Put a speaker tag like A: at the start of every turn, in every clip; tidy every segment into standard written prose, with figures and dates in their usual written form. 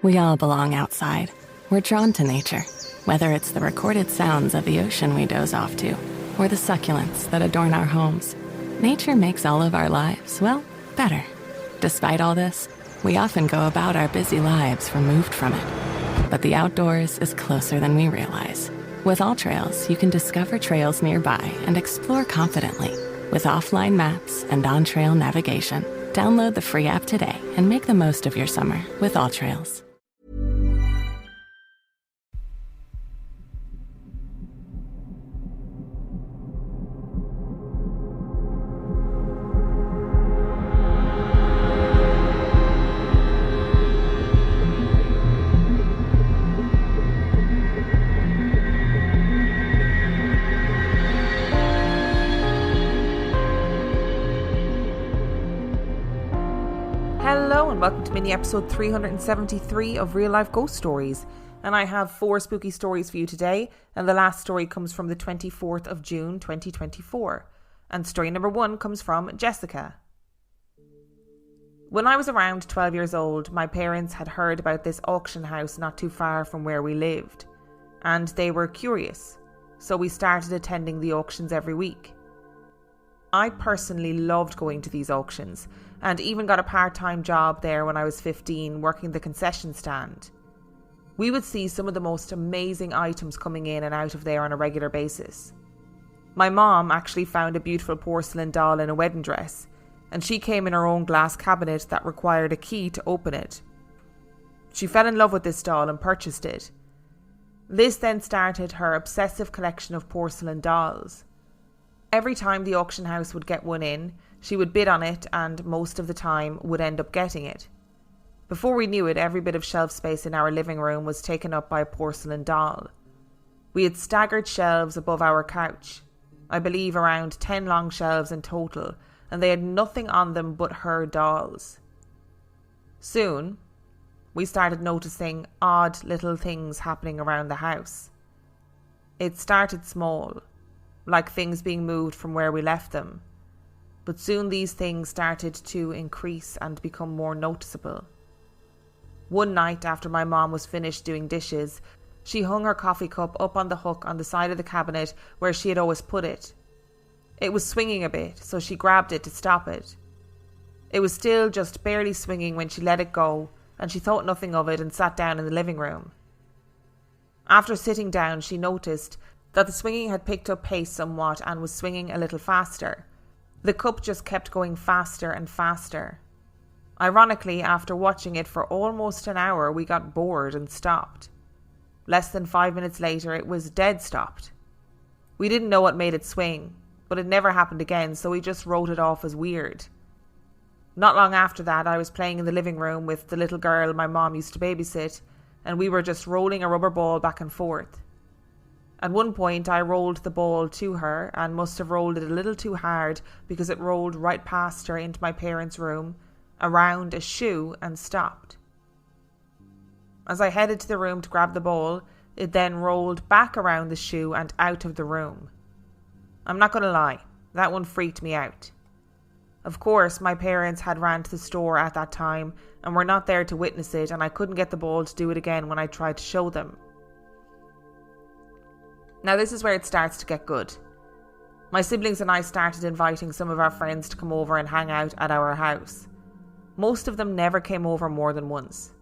A: We all belong outside. We're drawn to nature, whether it's the recorded sounds of the ocean we doze off to, or the succulents that adorn our homes. Nature makes all of our lives, well, better. Despite all this, we often go about our busy lives removed from it. But the outdoors is closer than we realize. With AllTrails, you can discover trails nearby and explore confidently. With offline maps and on-trail navigation, download the free app today and make the most of your summer with AllTrails.
B: Hello and welcome to mini episode 373 of Real Life Ghost Stories. And I have 4 spooky stories for you today, and the last story comes from the 24th of June 2024. And story number 1 comes from Jesseca. When I was around 12 years old, my parents had heard about this auction house not too far from where we lived, and they were curious, so we started attending the auctions every week. I personally loved going to these auctions, and even got a part-time job there when I was 15, working the concession stand. We would see some of the most amazing items coming in and out of there on a regular basis. My mom actually found a beautiful porcelain doll in a wedding dress, and she came in her own glass cabinet that required a key to open it. She fell in love with this doll and purchased it. This then started her obsessive collection of porcelain dolls. Every time the auction house would get one in, she would bid on it and most of the time would end up getting it. Before we knew it, every bit of shelf space in our living room was taken up by a porcelain doll. We had staggered shelves above our couch. I believe around 10 long shelves in total, and they had nothing on them but her dolls. Soon, we started noticing odd little things happening around the house. It started small, like things being moved from where we left them. But soon these things started to increase and become more noticeable. One night after my mom was finished doing dishes, she hung her coffee cup up on the hook on the side of the cabinet where she had always put it. It was swinging a bit, so she grabbed it to stop it. It was still just barely swinging when she let it go, and she thought nothing of it and sat down in the living room. After sitting down, she noticed that the swinging had picked up pace somewhat and was swinging a little faster. The cup just kept going faster and faster. Ironically, after watching it for almost an hour, we got bored and stopped. Less than 5 minutes later, it was dead stopped. We didn't know what made it swing, but it never happened again, so we just wrote it off as weird. Not long after that, I was playing in the living room with the little girl my mom used to babysit, and we were just rolling a rubber ball back and forth. At one point, I rolled the ball to her and must have rolled it a little too hard because it rolled right past her into my parents' room, around a shoe, and stopped. As I headed to the room to grab the ball, it then rolled back around the shoe and out of the room. I'm not going to lie, that one freaked me out. Of course, my parents had ran to the store at that time and were not there to witness it, and I couldn't get the ball to do it again when I tried to show them. Now this is where it starts to get good. My siblings and I started inviting some of our friends to come over and hang out at our house. Most of them never came over more than once.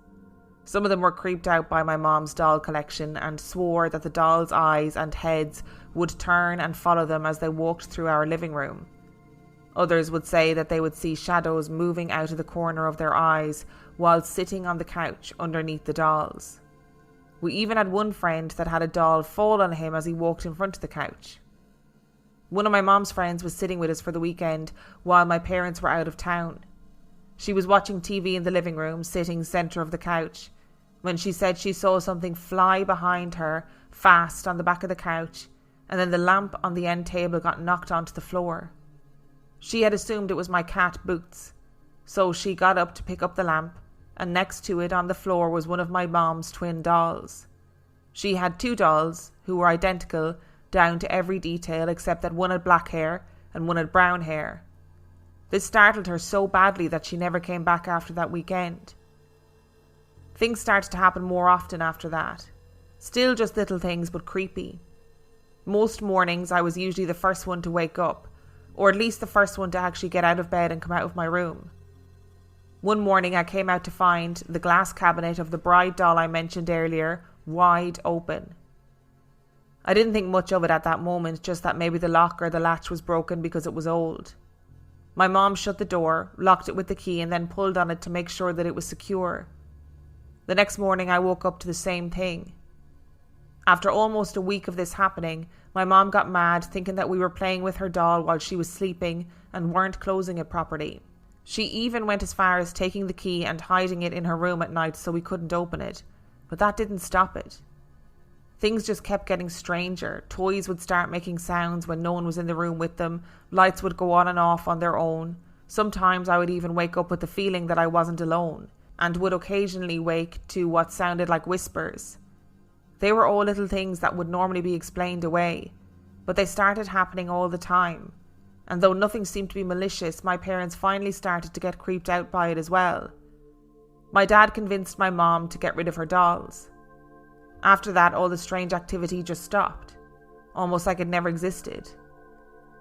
B: Some of them were creeped out by my mom's doll collection and swore that the dolls' eyes and heads would turn and follow them as they walked through our living room. Others would say that they would see shadows moving out of the corner of their eyes while sitting on the couch underneath the dolls. We even had one friend that had a doll fall on him as he walked in front of the couch. One of my mom's friends was sitting with us for the weekend while my parents were out of town. She was watching TV in the living room, sitting centre of the couch, when she said she saw something fly behind her fast on the back of the couch, and then the lamp on the end table got knocked onto the floor. She had assumed it was my cat Boots, so she got up to pick up the lamp, and next to it on the floor was one of my mom's twin dolls. She had 2 dolls who were identical down to every detail except that one had black hair and one had brown hair. This startled her so badly that she never came back after that weekend. Things started to happen more often after that. Still just little things, but creepy. Most mornings I was usually the first one to wake up, or at least the first one to actually get out of bed and come out of my room. One morning I came out to find the glass cabinet of the bride doll I mentioned earlier wide open. I didn't think much of it at that moment, just that maybe the lock or the latch was broken because it was old. My mom shut the door, locked it with the key, and then pulled on it to make sure that it was secure. The next morning I woke up to the same thing. After almost a week of this happening, my mom got mad, thinking that we were playing with her doll while she was sleeping and weren't closing it properly. She even went as far as taking the key and hiding it in her room at night so we couldn't open it. But that didn't stop it. Things just kept getting stranger. Toys would start making sounds when no one was in the room with them. Lights would go on and off on their own. Sometimes I would even wake up with the feeling that I wasn't alone, and would occasionally wake to what sounded like whispers. They were all little things that would normally be explained away, but they started happening all the time. And though nothing seemed to be malicious, my parents finally started to get creeped out by it as well. My dad convinced my mom to get rid of her dolls. After that, all the strange activity just stopped, almost like it never existed.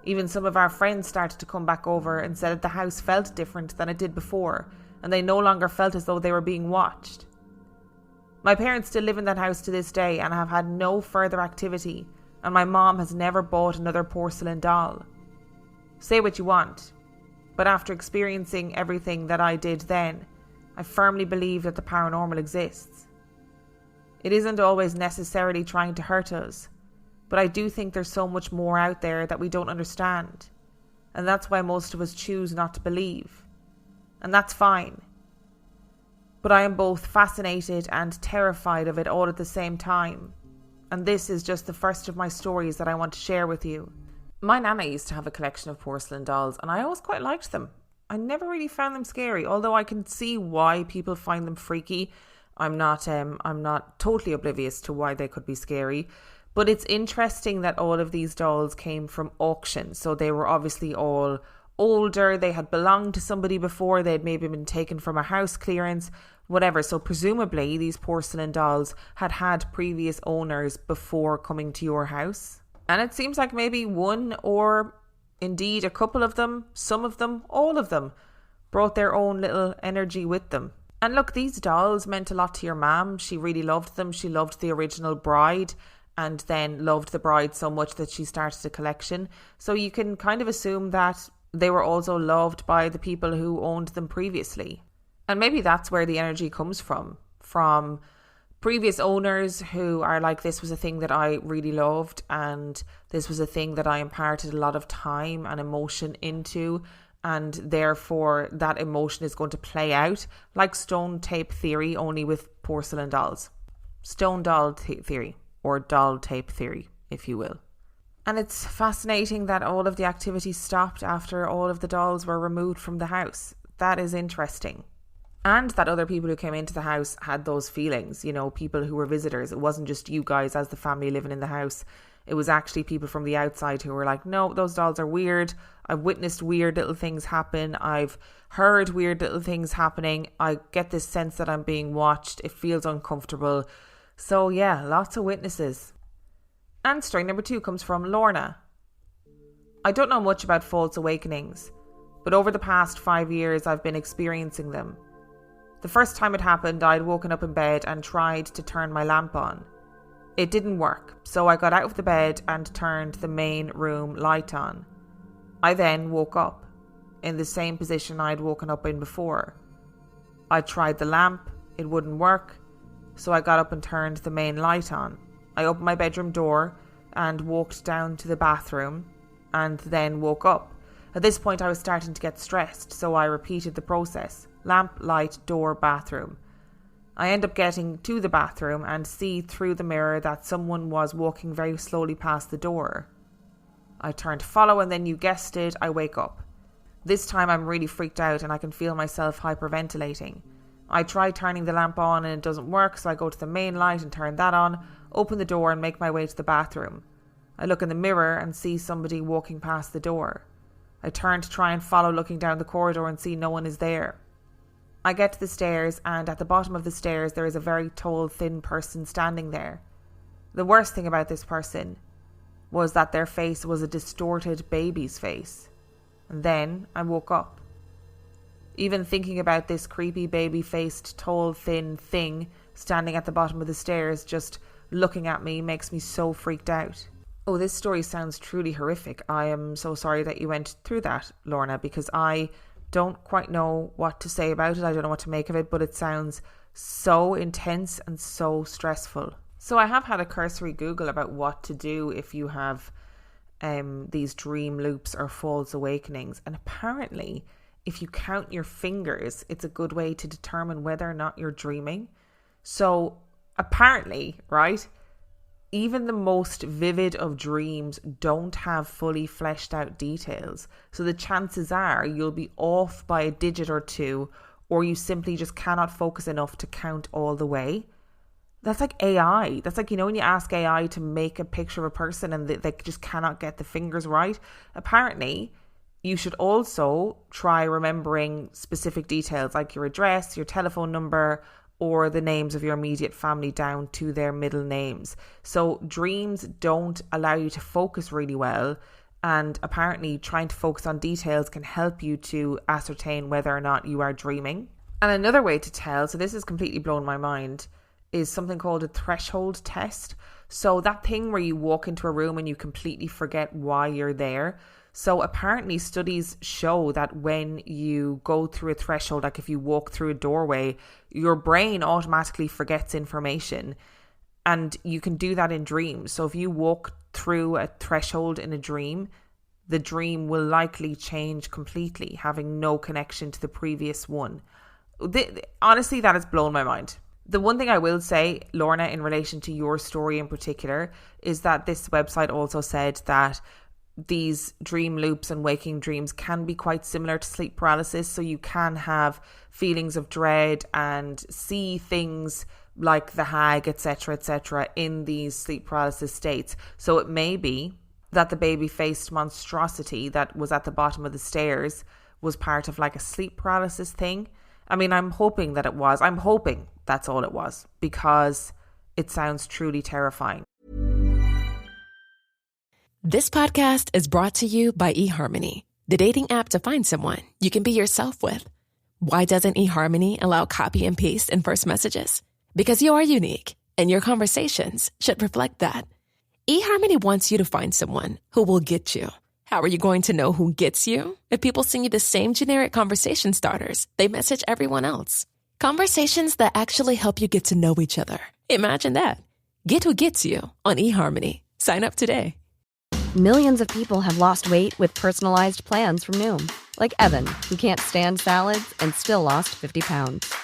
B: Even some of our friends started to come back over and said that the house felt different than it did before, and they no longer felt as though they were being watched. My parents still live in that house to this day and have had no further activity, and my mom has never bought another porcelain doll. Say what you want, but after experiencing everything that I did then, I firmly believe that the paranormal exists. It isn't always necessarily trying to hurt us, but I do think there's so much more out there that we don't understand, and that's why most of us choose not to believe. And that's fine. But I am both fascinated and terrified of it all at the same time, and this is just the first of my stories that I want to share with you. My nana used to have a collection of porcelain dolls, and I always quite liked them. I never really found them scary, although I can see why people find them freaky. I'm not totally oblivious to why they could be scary, but it's interesting that all of these dolls came from auction, so they were obviously all older, they had belonged to somebody before, they'd maybe been taken from a house clearance, whatever. So presumably these porcelain dolls had had previous owners before coming to your house. And it seems like maybe one or indeed a couple of them, some of them, all of them, brought their own little energy with them. And look, these dolls meant a lot to your mum. She really loved them. She loved the original bride and then loved the bride so much that she started a collection. So you can kind of assume that they were also loved by the people who owned them previously. And maybe that's where the energy comes from previous owners who are like, this was a thing that I really loved and this was a thing that I imparted a lot of time and emotion into, and therefore that emotion is going to play out like stone tape theory, only with porcelain dolls. Stone doll theory, or doll tape theory, if you will. And it's fascinating that all of the activity stopped after all of the dolls were removed from the house. That is interesting. And that other people who came into the house had those feelings, you know, people who were visitors. It wasn't just you guys as the family living in the house. It was actually people from the outside who were like, no, those dolls are weird. I've witnessed weird little things happen. I've heard weird little things happening. I get this sense that I'm being watched. It feels uncomfortable. So yeah, lots of witnesses. And story number 2 comes from Lorna. I don't know much about false awakenings, but over the past 5 years I've been experiencing them. The first time it happened, I'd woken up in bed and tried to turn my lamp on. It didn't work, so I got out of the bed and turned the main room light on. I then woke up, in the same position I'd woken up in before. I tried the lamp, it wouldn't work, so I got up and turned the main light on. I opened my bedroom door and walked down to the bathroom and then woke up. At this point I was starting to get stressed, so I repeated the process. Lamp, light, door, bathroom. I end up getting to the bathroom and see through the mirror that someone was walking very slowly past the door. I turn to follow and then you guessed it, I wake up. This time I'm really freaked out and I can feel myself hyperventilating. I try turning the lamp on and it doesn't work, so I go to the main light and turn that on, open the door and make my way to the bathroom. I look in the mirror and see somebody walking past the door. I turn to try and follow, looking down the corridor and see no one is there. I get to the stairs, and at the bottom of the stairs there is a very tall, thin person standing there. The worst thing about this person was that their face was a distorted baby's face. And then I woke up. Even thinking about this creepy baby-faced, tall, thin thing standing at the bottom of the stairs just looking at me makes me so freaked out. Oh, this story sounds truly horrific. I am so sorry that you went through that, Lorna, because I don't quite know what to say about it. I don't know what to make of it, but it sounds so intense and so stressful. So I have had a cursory Google about what to do if you have these dream loops or false awakenings. And apparently, if you count your fingers, it's a good way to determine whether or not you're dreaming. So apparently, right, even the most vivid of dreams don't have fully fleshed out details. So the chances are you'll be off by a digit or two, or you simply just cannot focus enough to count all the way. That's like AI. That's like, when you ask AI to make a picture of a person and they just cannot get the fingers right. Apparently, you should also try remembering specific details like your address, your telephone number, or the names of your immediate family down to their middle names. So dreams don't allow you to focus really well, and apparently trying to focus on details can help you to ascertain whether or not you are dreaming. And another way to tell, so this has completely blown my mind, is something called a threshold test. So that thing where you walk into a room and you completely forget why you're there. So apparently studies show that when you go through a threshold, like if you walk through a doorway, your brain automatically forgets information. And you can do that in dreams. So if you walk through a threshold in a dream, the dream will likely change completely, having no connection to the previous one. Honestly, that has blown my mind. The one thing I will say, Lorna, in relation to your story in particular, is that this website also said that these dream loops and waking dreams can be quite similar to sleep paralysis. So you can have feelings of dread and see things like the hag, etc., in these sleep paralysis states. So it may be that the baby-faced monstrosity that was at the bottom of the stairs was part of like a sleep paralysis thing. I mean, I'm hoping that it was. I'm hoping that's all it was, because it sounds truly terrifying.
C: This podcast is brought to you by eHarmony, the dating app to find someone you can be yourself with. Why doesn't eHarmony allow copy and paste in first messages? Because you are unique, and your conversations should reflect that. eHarmony wants you to find someone who will get you. How are you going to know who gets you? If people send you the same generic conversation starters they message everyone else. Conversations that actually help you get to know each other. Imagine that. Get who gets you on eHarmony. Sign up today.
D: Millions of people have lost weight with personalized plans from Noom. Like Evan, who can't stand salads and still lost 50 pounds.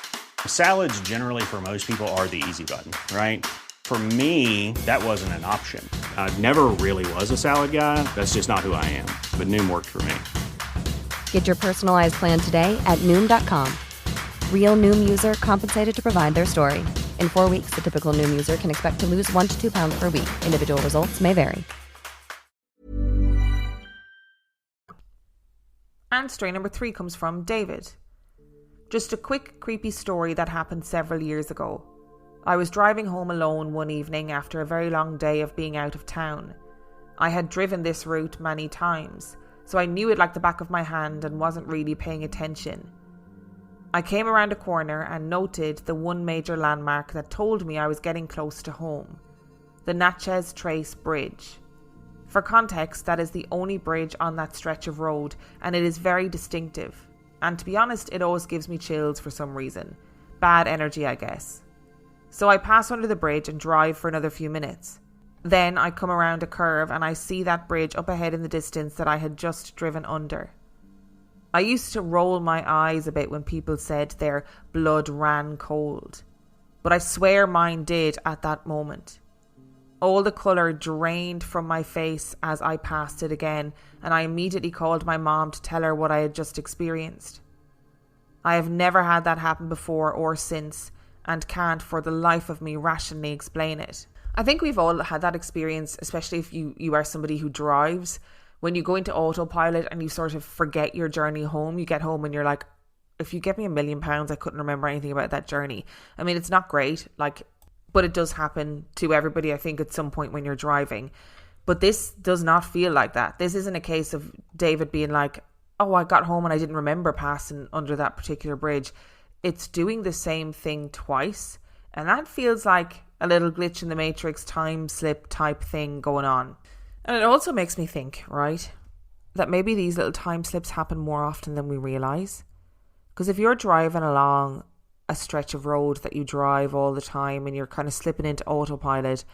E: Salads generally for most people are the easy button, right? For me, that wasn't an option. I never really was a salad guy. That's just not who I am. But Noom worked for me.
D: Get your personalized plan today at Noom.com. Real Noom user compensated to provide their story. In 4 weeks, the typical Noom user can expect to lose 1 to 2 pounds per week. Individual results may vary.
B: And story number 3 comes from David. Just a quick, creepy story that happened several years ago. I was driving home alone one evening after a very long day of being out of town. I had driven this route many times, so I knew it like the back of my hand and wasn't really paying attention. I came around a corner and noted the one major landmark that told me I was getting close to home, the Natchez Trace Bridge. For context, that is the only bridge on that stretch of road, and it is very distinctive. And to be honest, it always gives me chills for some reason. Bad energy, I guess. So I pass under the bridge and drive for another few minutes. Then I come around a curve and I see that bridge up ahead in the distance that I had just driven under. I used to roll my eyes a bit when people said their blood ran cold, but I swear mine did at that moment. All the colour drained from my face as I passed it again, and I immediately called my mom to tell her what I had just experienced. I have never had that happen before or since, and can't for the life of me rationally explain it. I think we've all had that experience, especially if you are somebody who drives. When you go into autopilot and you sort of forget your journey home, you get home and you're like, if you give me £1,000,000, I couldn't remember anything about that journey. I mean, it's not great, like, but it does happen to everybody, I think, at some point when you're driving. But this does not feel like that. This isn't a case of David being like, oh, I got home and I didn't remember passing under that particular bridge. It's doing the same thing twice. And that feels like a little glitch in the matrix, time slip type thing going on. And it also makes me think, right, that maybe these little time slips happen more often than we realise. Because if you're driving along a stretch of road that you drive all the time and you're kind of slipping into autopilot,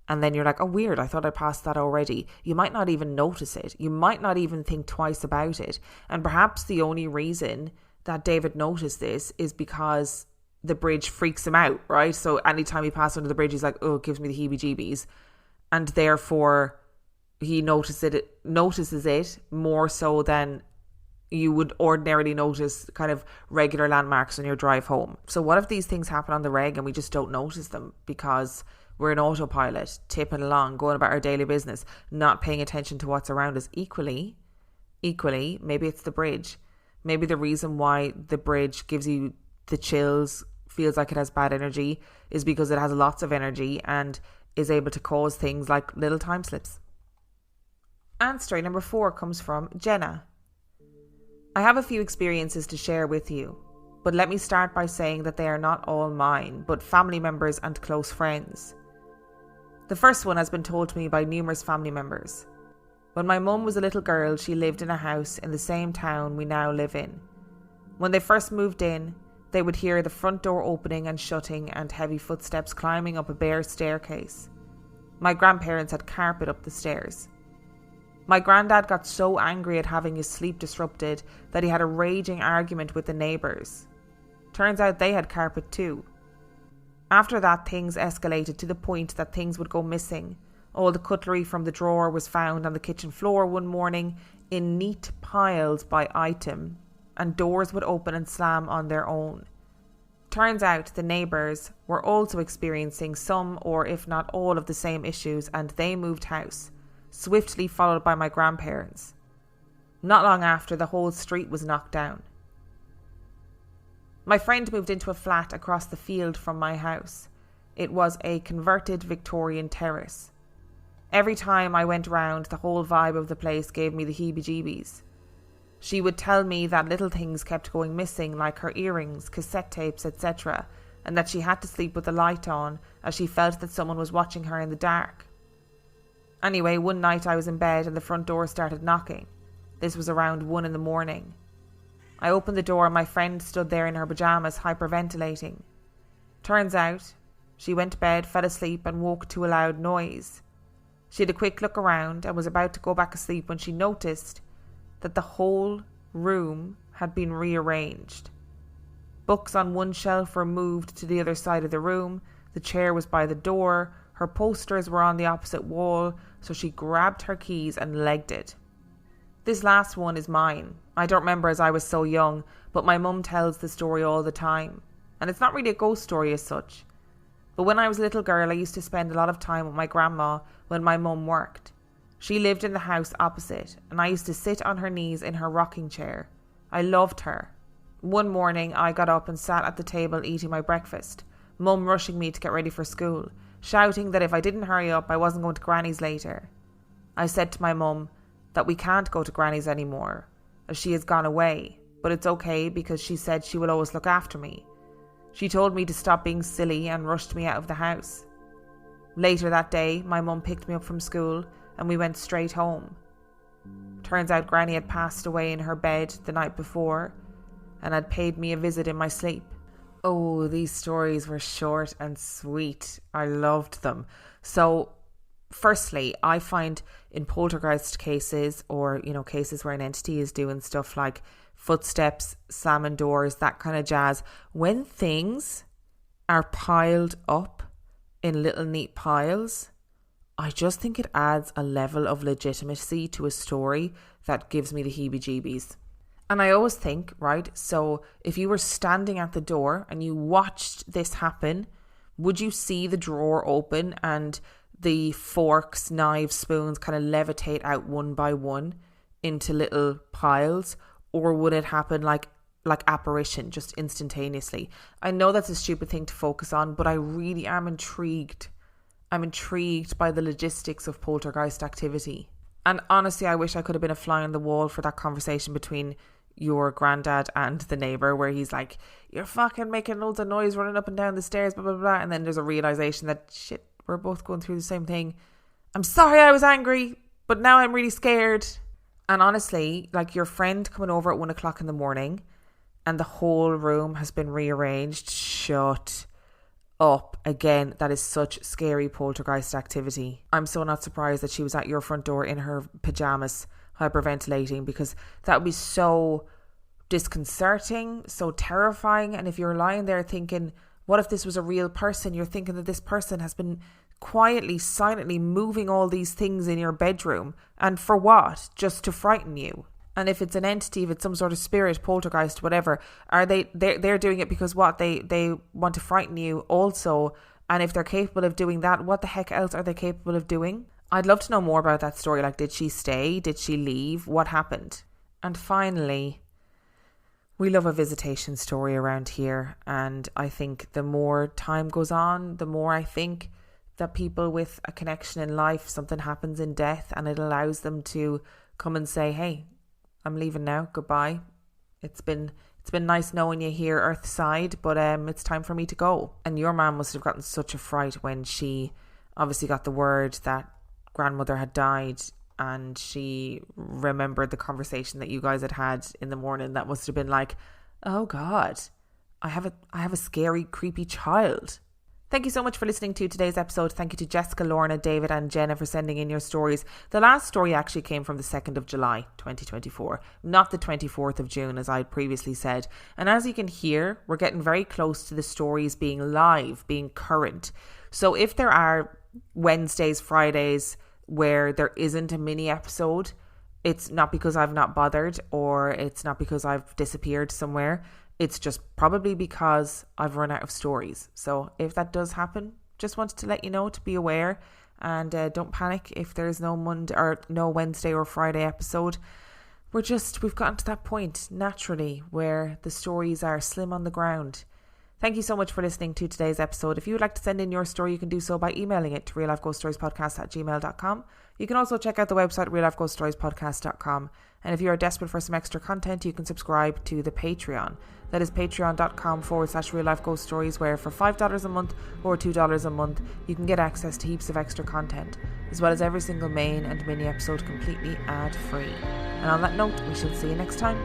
B: and then you're like, oh, weird, I thought I passed that already. You might not even notice it. You might not even think twice about it. And perhaps the only reason that David noticed this is because the bridge freaks him out, right? So anytime he passes under the bridge, he's like, oh, it gives me the heebie-jeebies. And therefore, he notices it more so than you would ordinarily notice kind of regular landmarks on your drive home. So what if these things happen on the reg and we just don't notice them because we're in autopilot, tipping along, going about our daily business, not paying attention to what's around us? Equally, maybe it's the bridge. Maybe the reason why the bridge gives you the chills, feels like it has bad energy, is because it has lots of energy and is able to cause things like little time slips. And story number 4 comes from Jenna. I have a few experiences to share with you, but let me start by saying that they are not all mine, but family members and close friends. The first one has been told to me by numerous family members. When my mum was a little girl, she lived in a house in the same town we now live in. When they first moved in, they would hear the front door opening and shutting and heavy footsteps climbing up a bare staircase. My grandparents had carpet up the stairs. My granddad got so angry at having his sleep disrupted that he had a raging argument with the neighbours. Turns out they had carpet too. After that, things escalated to the point that things would go missing. All the cutlery from the drawer was found on the kitchen floor one morning in neat piles by item, and doors would open and slam on their own. Turns out the neighbours were also experiencing some, or if not all, of the same issues, and they moved house, swiftly followed by my grandparents. Not long after, the whole street was knocked down. My friend moved into a flat across the field from my house. It was a converted Victorian terrace. Every time I went round, the whole vibe of the place gave me the heebie-jeebies. She would tell me that little things kept going missing, like her earrings, cassette tapes, etc., and that she had to sleep with the light on as she felt that someone was watching her in the dark. Anyway, one night I was in bed and the front door started knocking. This was around 1 a.m. I opened the door and my friend stood there in her pyjamas hyperventilating. Turns out, she went to bed, fell asleep and woke to a loud noise. She had a quick look around and was about to go back asleep when she noticed that the whole room had been rearranged. Books on one shelf were moved to the other side of the room, the chair was by the door, her posters were on the opposite wall, so she grabbed her keys and legged it. This last one is mine. I don't remember as I was so young, but my mum tells the story all the time. And it's not really a ghost story as such. But when I was a little girl, I used to spend a lot of time with my grandma when my mum worked. She lived in the house opposite, and I used to sit on her knees in her rocking chair. I loved her. One morning, I got up and sat at the table eating my breakfast, Mum rushing me to get ready for school, shouting that if I didn't hurry up, I wasn't going to Granny's later. I said to my mum that we can't go to Granny's anymore, as she has gone away, but it's okay because she said she will always look after me. She told me to stop being silly and rushed me out of the house. Later that day, my mum picked me up from school and we went straight home. Turns out Granny had passed away in her bed the night before and had paid me a visit in my sleep. Oh, these stories were short and sweet. I loved them. So, firstly, I find in poltergeist cases or, cases where an entity is doing stuff like footsteps, slamming doors, that kind of jazz, when things are piled up in little neat piles, I just think it adds a level of legitimacy to a story that gives me the heebie-jeebies. And I always think, right, so if you were standing at the door and you watched this happen, would you see the drawer open and the forks, knives, spoons kind of levitate out one by one into little piles? Or would it happen like like apparition just instantaneously. I know that's a stupid thing to focus on, but I really am intrigued. I'm intrigued by the logistics of poltergeist activity. And honestly, I wish I could have been a fly on the wall for that conversation between your granddad and the neighbour, where he's like, you're fucking making loads of noise running up and down the stairs, blah, blah, blah. And then there's a realisation that, shit, we're both going through the same thing. I'm sorry I was angry, but now I'm really scared. And honestly, like your friend coming over at 1 o'clock in the morning and the whole room has been rearranged. Shut up. Again, that is such scary poltergeist activity. I'm so not surprised that she was at your front door in her pyjamas hyperventilating, because that would be so disconcerting, so terrifying. And if you're lying there thinking, what if this was a real person? You're thinking that this person has been quietly, silently moving all these things in your bedroom. And for what? Just to frighten you. And if it's an entity, if it's some sort of spirit, poltergeist, whatever, are they're doing it because what? They want to frighten you also. And if they're capable of doing that, what the heck else are they capable of doing? I'd love to know more about that story. Like, did she stay? Did she leave? What happened? And finally, we love a visitation story around here. And I think the more time goes on, the more I think that people with a connection in life, something happens in death and it allows them to come and say, hey, I'm leaving now, goodbye. It's been nice knowing you here Earthside, but it's time for me to go. And your mum must have gotten such a fright when she obviously got the word that grandmother had died, and she remembered the conversation that you guys had in the morning. That must have been like, oh God, I have a scary, creepy child. Thank you so much for listening to today's episode. Thank you to Jesseca, Lorna, David and Jenna for sending in your stories. The last story actually came from the 2nd of July 2024, not the 24th of June as I had previously said. And as you can hear, we're getting very close to the stories being live, being current. So if there are Wednesdays, Fridays where there isn't a mini episode, it's not because I've not bothered, or it's not because I've disappeared somewhere. It's just probably because I've run out of stories. So if that does happen, just wanted to let you know, to be aware, and don't panic if there's no Monday or no Wednesday or Friday episode. We've gotten to that point naturally where the stories are slim on the ground. Thank you so much for listening to today's episode. If you would like to send in your story, you can do so by emailing it to reallifeghoststoriespodcast@gmail.com. You can also check out the website reallifeghoststoriespodcast.com. And if you are desperate for some extra content, you can subscribe to the Patreon. That is patreon.com/reallifeghoststories, where for $5 a month or $2 a month, you can get access to heaps of extra content, as well as every single main and mini episode completely ad-free. And on that note, we shall see you next time.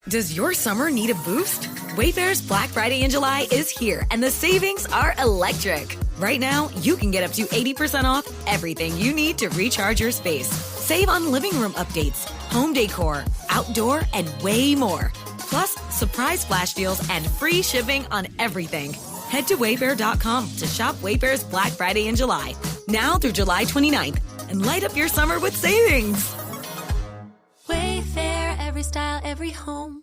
F: Does your summer need a boost? Wayfair's Black Friday in July is here, and the savings are electric. Right now, you can get up to 80% off everything you need to recharge your space. Save on living room updates, home decor, outdoor, and way more. Plus, surprise flash deals and free shipping on everything. Head to Wayfair.com to shop Wayfair's Black Friday in July, now through July 29th, and light up your summer with savings.
G: Wayfair, every style, every home.